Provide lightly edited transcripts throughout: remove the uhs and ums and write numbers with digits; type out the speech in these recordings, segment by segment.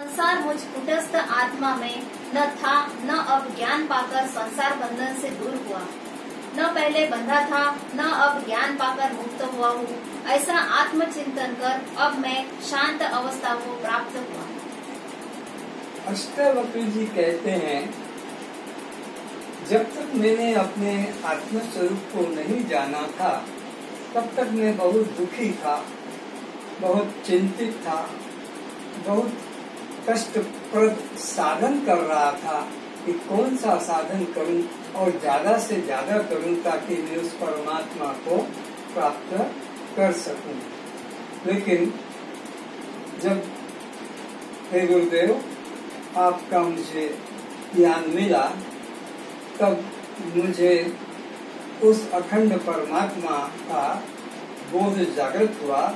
संसार मुझ कुटस्थ आत्मा में न था, न अब ज्ञान पाकर संसार बंधन से दूर हुआ। न पहले बंधा था, न अब ज्ञान पाकर मुक्त हुआ हूँ। ऐसा आत्मचिंतन कर अब मैं शांत अवस्था को प्राप्त हुआ। अष्टावक्र जी कहते हैं, जब तक मैंने अपने आत्म स्वरूप को नहीं जाना था, तब तक मैं बहुत दुखी था, बहुत चिंतित था, बहुत कष्टप्रद साधन कर रहा था कि कौन सा साधन करूं और ज्यादा से ज्यादा करूं ताकि मैं उस परमात्मा को प्राप्त कर सकूं। लेकिन जब हे गुरुदेव आपका मुझे ज्ञान मिला, तब मुझे उस अखंड परमात्मा का बोध जागृत हुआ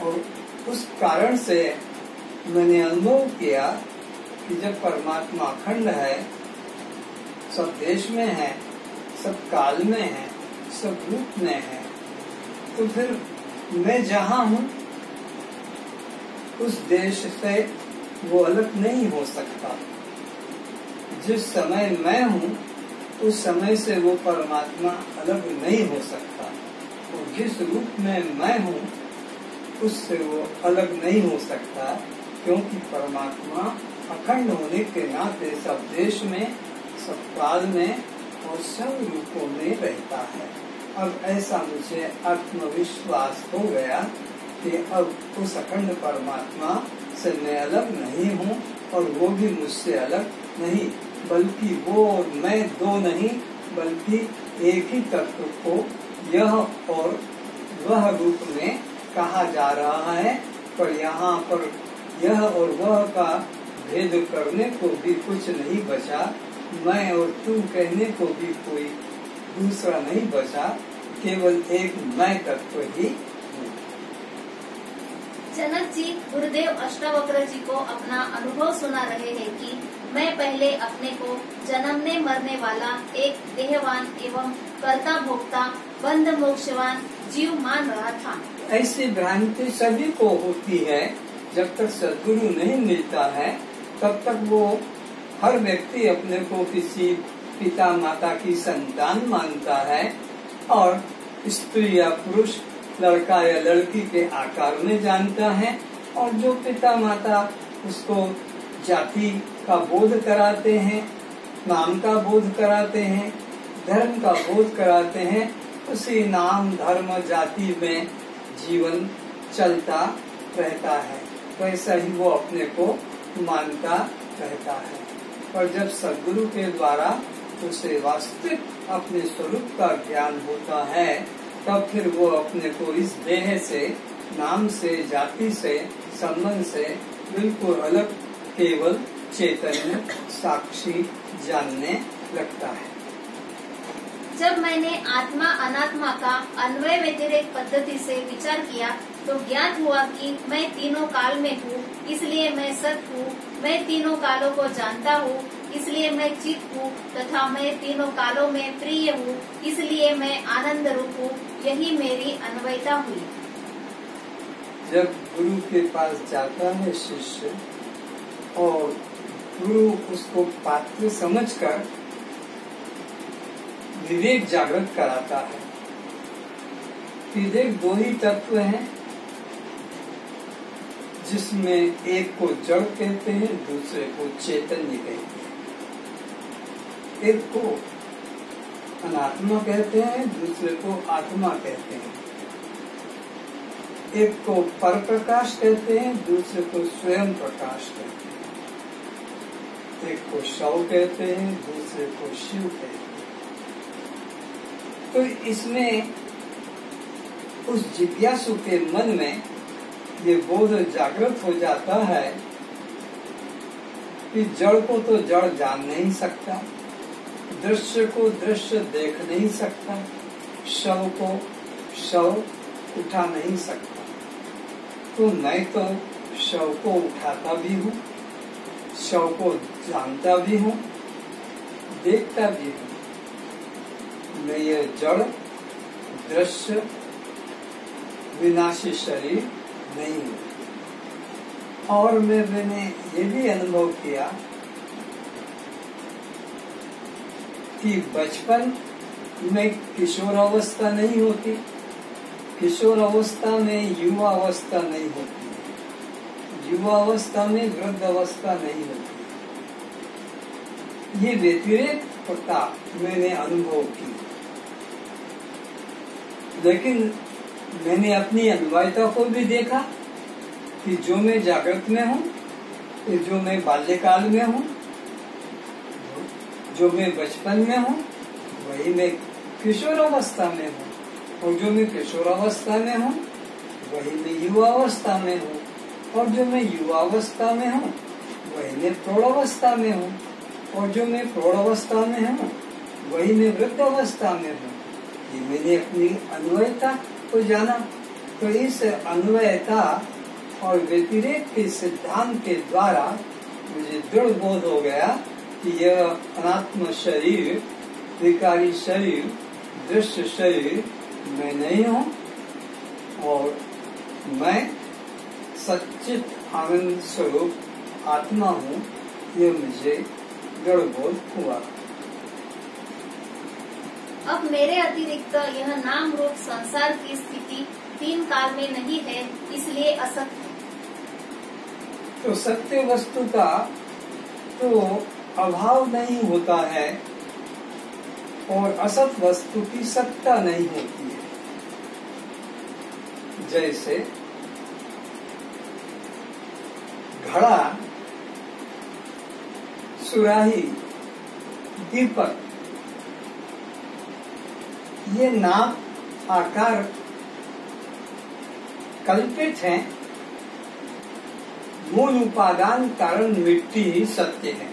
और उस कारण से मैंने अनुभव किया कि जब परमात्मा अखंड है, सब देश में है, सब काल में है, सब रूप में है, तो फिर मैं जहाँ हूँ उस देश से वो अलग नहीं हो सकता। जिस समय मैं हूँ उस समय से वो परमात्मा अलग नहीं हो सकता, और जिस रूप में मैं हूँ उससे वो अलग नहीं हो सकता, क्योंकि परमात्मा अखंड होने के नाते सब देश में, सब काल में और सब रूपों में रहता है। अब ऐसा मुझे आत्मविश्वास हो गया कि अब उस अखंड परमात्मा से मैं अलग नहीं हूँ और वो भी मुझसे अलग नहीं, बल्कि वो और मैं दो नहीं, बल्कि एक ही तत्व को यह और वह रूप में कहा जा रहा है। पर यहाँ पर यह और वह का भेद करने को भी कुछ नहीं बचा, मैं और तू कहने को भी कोई दूसरा नहीं बचा, केवल एक मैं तत्व ही। जनक जी गुरुदेव अष्टावक्र जी को अपना अनुभव सुना रहे हैं कि मैं पहले अपने को जन्मने मरने वाला एक देहवान एवं कर्ता भोक्ता बंध मोक्षवान जीव मान रहा था। ऐसी भ्रांति सभी को होती है। जब तक सद्गुरु नहीं मिलता है तब तक वो हर व्यक्ति अपने को किसी पिता माता की संतान मानता है और स्त्री या पुरुष, लड़का या लड़की के आकार में जानता है, और जो पिता माता उसको जाति का बोध कराते हैं, नाम का बोध कराते हैं, धर्म का बोध कराते हैं, उसी नाम धर्म जाति में जीवन चलता रहता है। वैसा ही वो अपने को मानता रहता है। पर जब सद्गुरु के द्वारा उसे वास्तविक अपने स्वरूप का ज्ञान होता है, तब फिर वो अपने को इस देह से, नाम से, जाति से, संबंध से बिल्कुल अलग, केवल चैतन्य साक्षी जानने लगता है। जब मैंने आत्मा अनात्मा का अन्वय व्यतिरेक पद्धति से विचार किया तो ज्ञात हुआ कि मैं तीनों काल में हूँ, इसलिए मैं सत हूँ। मैं तीनों कालों को जानता हूँ, इसलिए मैं चित हूँ, तथा मैं तीनों कालों में प्रिय हूँ, इसलिए मैं आनंद रूप हूँ। यही मेरी अन्वयता हुई। जब गुरु के पास जाता है शिष्य और गुरु उसको पात्र समझकर विवेक जागृत कराता है कि देख, दो ही तत्व हैं जिसमें एक को जड़ कहते हैं, दूसरे को चैतन्य कहते हैं। एक को अनात्मा कहते हैं, दूसरे को आत्मा कहते हैं। एक को पर प्रकाश कहते हैं, दूसरे को स्वयं प्रकाश कहते हैं। एक को शव कहते हैं, दूसरे को शिव कहते हैं। तो इसमें उस जिज्ञासु के मन में ये बोध जागृत हो जाता है कि जड़ को तो जड़ जान नहीं सकता, दृश्य को दृश्य देख नहीं सकता, शव को शव उठा नहीं सकता। तो मैं तो शव को उठाता भी हूँ, शव को जानता भी हूँ, देखता भी हूँ। मैं ये जड़ दृश्य विनाशी शरीर नहीं हूँ। और मैंने ये भी अनुभव किया कि बचपन में किशोरावस्था नहीं होती, किशोर अवस्था में युवा अवस्था नहीं होती, युवा अवस्था में वृद्ध अवस्था नहीं होती। ये व्यतिरेकता मैंने अनुभव की, लेकिन मैंने अपनी अनुभवता को भी देखा कि जो मैं जागृत में हूँ, जो मैं बाल्यकाल में हूँ, जो मैं बचपन में हूँ, वही मैं किशोर अवस्था में हूँ, और जो मैं किशोर अवस्था में हूँ वही मैं युवा अवस्था में हूँ, और जो मैं युवा अवस्था में हूँ वही मैं प्रौढ़ावस्था में हूँ, और जो मैं प्रौढ़ावस्था में हूँ वही मैं वृद्ध अवस्था में हूँ। ये मैंने अपनी अन्वयता को जाना। तो इस अन्वयता और व्यतिरेक के सिद्धांत के द्वारा मुझे दृढ़ बोध हो गया कि यह अनात्म शरीर, विकारी शरीर, दृश्य शरीर मैं नहीं हूँ, और मैं सच्चित आनंद स्वरूप आत्मा हूँ। ये मुझे दृढ़ बोध हुआ। अब मेरे अतिरिक्त यह नाम रूप संसार की स्थिति 3 काल में नहीं है, इसलिए असत है। तो सत्य वस्तु का तो अभाव नहीं होता है, और असत वस्तु की सत्ता नहीं होती है। जैसे घड़ा, सुराही, दीपक, ये नाम आकार कल्पित हैं, मूल उपादान कारण मिट्टी ही सत्य है।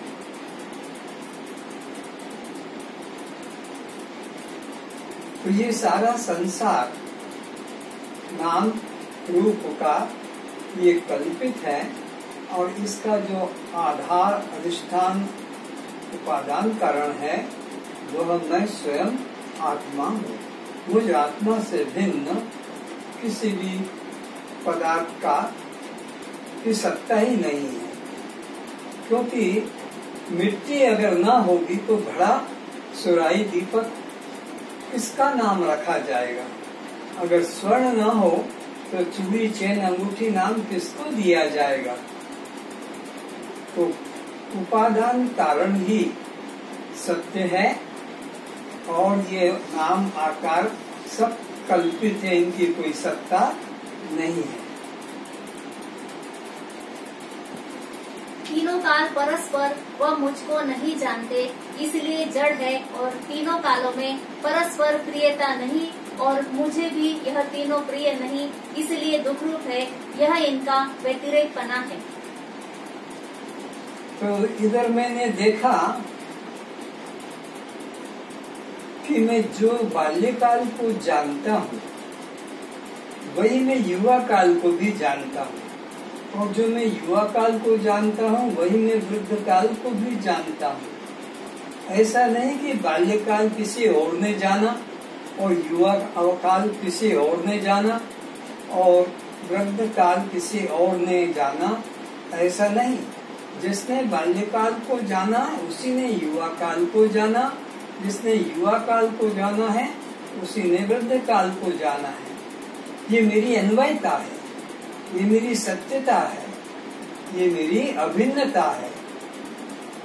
तो ये सारा संसार नाम रूप का ये कल्पित है, और इसका जो आधार अधिष्ठान उपादान कारण है वह मैं स्वयं आत्मा हूँ। मुझ आत्मा से भिन्न किसी भी पदार्थ का की सत्ता ही नहीं है, क्योंकि मिट्टी अगर ना होगी तो घड़ा, सुराही, दीपक किसका नाम रखा जाएगा? अगर स्वर्ण ना हो तो चूड़ी, चैन, अंगूठी नाम किसको दिया जाएगा? तो उपादान कारण ही सत्य है, और ये नाम आकार सब कल्पित है, इनकी कोई सत्ता नहीं है। तीनों काल परस्पर व मुझको नहीं जानते, इसलिए जड़ है, और तीनों कालों में परस्पर प्रियता नहीं, और मुझे भी यह तीनों प्रिय नहीं, इसलिए दुख रूप है। यह इनका व्यतिरेकपना है। तो इधर मैंने देखा कि मैं जो बाल्यकाल को जानता हूँ वही मैं युवा काल को भी जानता हूँ, और जो मैं युवा काल को जानता हूँ वही मैं वृद्ध काल को भी जानता हूँ। ऐसा नहीं कि बाल्यकाल किसी और ने जाना और युवा काल किसी और ने जाना और वृद्ध काल किसी और ने जाना, ऐसा नहीं। जिसने बाल्यकाल को जाना उसी ने युवा काल को जाना, जिसने युवा काल को जाना है उसी ने वृद्ध काल को जाना है। ये मेरी अन्वयता है, ये मेरी सत्यता है, ये मेरी अभिन्नता है,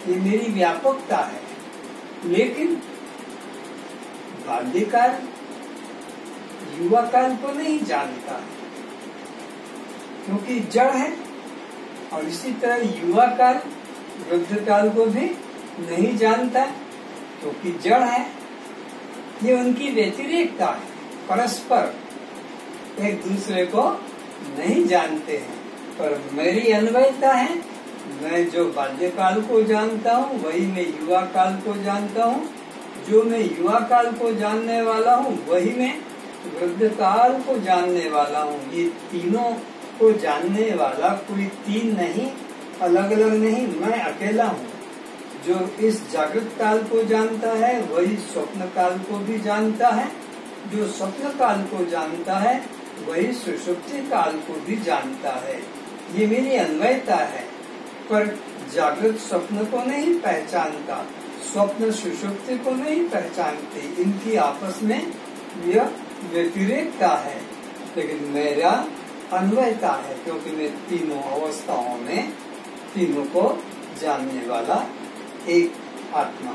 ये मेरी व्यापकता है। लेकिन बाल्यकाल युवा काल को नहीं जानता है, क्योंकि जड़ है, और इसी तरह युवा काल वृद्ध काल को भी नहीं जानता है, क्योंकि जड़ है। ये उनकी व्यतिरेकता है, परस्पर एक दूसरे को नहीं जानते हैं। पर मेरी अन्वयता है, मैं जो बाल्यकाल को जानता हूँ वही मैं युवा काल को जानता हूँ, जो मैं युवा काल को जानने वाला हूँ वही मैं वृद्ध काल को जानने वाला हूँ। ये तीनों को जानने वाला कोई तीन नहीं, अलग अलग नहीं, मैं अकेला हूँ। जो इस जागृत काल को जानता है वही स्वप्न काल को भी जानता है, जो स्वप्न काल को जानता है वही सुषुप्ति काल को भी जानता है। ये मेरी अन्वयता है, पर जागृत स्वप्न को नहीं पहचानता, स्वप्न सुषुप्ति को नहीं पहचानती। इनकी आपस में यह व्यतिरेकता है, लेकिन मेरा अन्वयता है, क्योंकि मैं तीनों अवस्थाओं में तीनों को जानने वाला एक आत्मा